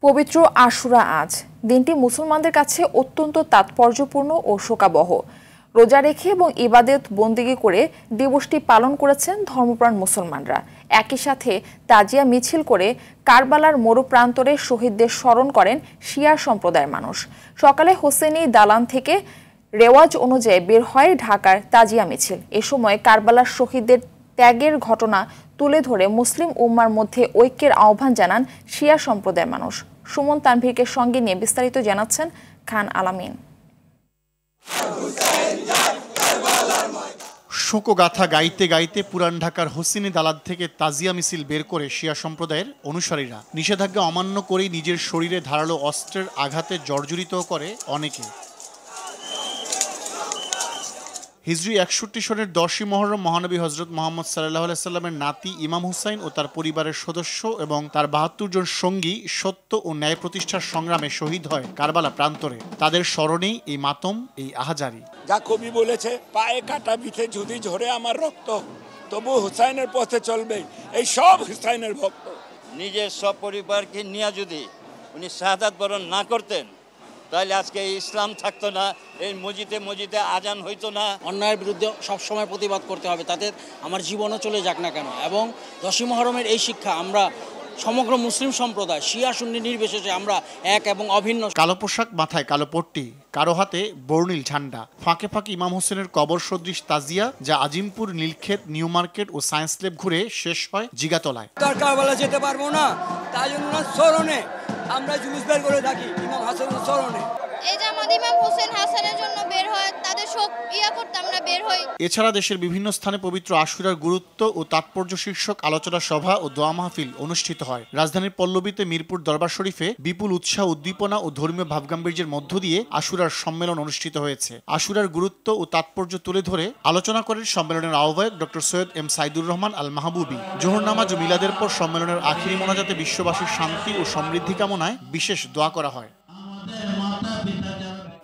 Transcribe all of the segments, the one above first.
পবিত্র আশুরা আজ দিনটি মুসলমানদের কাছে অত্যন্ত তাৎপর্যপূর্ণ ও শোকাবহ। রোজা রেখে এবং ইবাদত বন্দেগী করে দিবসটি পালন করেছেন ধর্মপ্রাণ মুসলমানরা। একই সাথে তাজিয়া মিছিল করে কারবালার মরুপ্রান্তরে শহীদদের স্মরণ করেন শিয়া সম্প্রদায়ের মানুষ। সকালে হোসেনি দালান থেকে রেওয়াজ অনুযায়ী বের হয় ঢাকার তাজিয়া মিছিল। এ সময় কারবালার শহীদদের ত্যাগের ঘটনা তুলে ধরে মুসলিম উম্মার মধ্যে ঐক্যের আহ্বান জানান শিয়া সম্প্রদায়ের মানুষ। সুমন তানভীরকে সঙ্গে নিয়ে বিস্তারিত জানাচ্ছেন খান আলামিন। শোকগাথা গাইতে গাইতে পুরান ঢাকার হোসেনি দালান থেকে তাজিয়া মিছিল বের করে শিয়া সম্প্রদায়ের অনুসারীরা নিষেধাজ্ঞা অমান্য করেই নিজের শরীরে ধারালো অস্ত্রের আঘাতে জর্জরিত করে অনেকে। হিজরি ৬১ সনের ১০ই মুহররম মহানবী হজরত মুহাম্মদ সাল্লাল্লাহু আলাইহি সাল্লামের নাতি ইমাম হুসাইন ও তার পরিবারের সদস্য এবং তার ৭২ জন সঙ্গী সত্য ও ন্যায় প্রতিষ্ঠার সংগ্রামে শহীদ হয় কারবালা প্রান্তরে। তাদের স্মরণেই এই মাতম, এই আহাজারি। যা কবি বলেছে, পায়ে কাটা বিঁধে যদি ঝরে আমার রক্ত, তবু হুসাইনের পথে চলবে এই সব হুসাইনের ভক্ত। নিজের সব পরিবারকে নিয়ে যদি উনি শাহাদাত বরণ না করতেন, তাহলে আজকে এই ইসলাম থাকতো না, এই মসজিদে মসজিদে আজান হইতো না। অন্যায়ের বিরুদ্ধে সবসময় প্রতিবাদ করতে হবে, তাতে আমার জীবনও চলে যাক না কেন। এবং ১০ই মুহররমের এই শিক্ষা আমরা সমগ্র মুসলিম সম্প্রদায় শিয়া সুন্নি নির্বিশেষে আমরা এক এবং অভিন্ন। কালো পোশাক, মাথায় কালো পট্টি, কারো হাতে বর্ণিল ঝান্ডা, ফাঁকে ফাঁকে ইমাম হোসেনের কবর সদৃশ তাজিয়া, যা আজিমপুর, নীলক্ষেত, নিউ মার্কেট ও সায়েন্স ল্যাব ঘুরে শেষ হয় জিগাতলায়। কারবালা যেতে পারবো না, তাই জন্য স্মরণে আমরা জুলুস বের করে থাকি ইমাম হাসানের স্মরণে। এই জামাত ইমাম হোসেন হাসানের জন্য বের হয়, তাদের শোক করতে আমরা বের হই। এছাড়া দেশের বিভিন্ন স্থানে পবিত্র আশুরার গুরুত্ব ও তাৎপর্য শীর্ষক আলোচনা সভা ও দোয়া মাহফিল অনুষ্ঠিত হয়। রাজধানীর পল্লবীতে মিরপুর দরবার শরীফে বিপুল উৎসাহ, উদ্দীপনা ও ধর্মীয় ভাবগাম্ভীর্যের মধ্য দিয়ে আশুরার সম্মেলন অনুষ্ঠিত হয়েছে। আশুরার গুরুত্ব ও তাৎপর্য তুলে ধরে আলোচনা করেন সম্মেলনের আহ্বায়ক ডক্টর সৈয়দ এম সাইদুর রহমান আল মাহবুবী। জোহর নামাজ ও মিলাদের পর সম্মেলনের আখিরি মোনাজাতে বিশ্ববাসীর শান্তি ও সমৃদ্ধি কামনায় বিশেষ দোয়া করা হয়।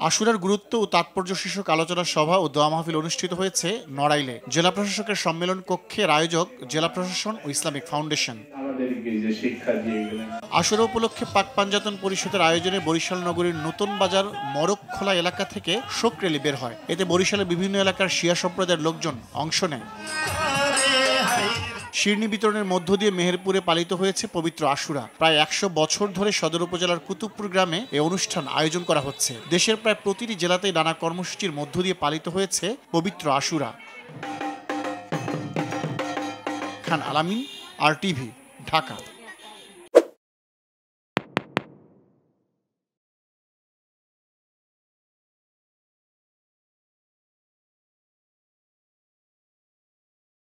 আশুরার গুরুত্ব ও তাৎপর্য শীর্ষক আলোচনা সভা ও দোয়া মাহফিল অনুষ্ঠিত হয়েছে নড়াইলে। জেলা প্রশাসকের সম্মেলন কক্ষের আয়োজক জেলা প্রশাসন ও ইসলামিক ফাউন্ডেশন। আশুরা উপলক্ষে পাক পাঞ্জাতন পরিষদের আয়োজনে বরিশাল নগরীর নতুন বাজার মরকখোলা এলাকা থেকে শোক র্যালি বের হয়। এতে বরিশালের বিভিন্ন এলাকার শিয়া সম্প্রদায়ের লোকজন অংশ নেয়। শিরনি বিতরণের মধ্য দিয়ে মেহেরপুরে পালিত হয়েছে পবিত্র আশুরা। প্রায় ১০০ বছর ধরে সদর উপজেলার কুতুবপুর গ্রামে এই অনুষ্ঠান আয়োজন করা হচ্ছে। দেশের প্রায় প্রতিটি জেলাতেই নানা কর্মসূচির মধ্য দিয়ে পালিত হয়েছে পবিত্র আশুরা। খান আলামিন, RTV, ঢাকা।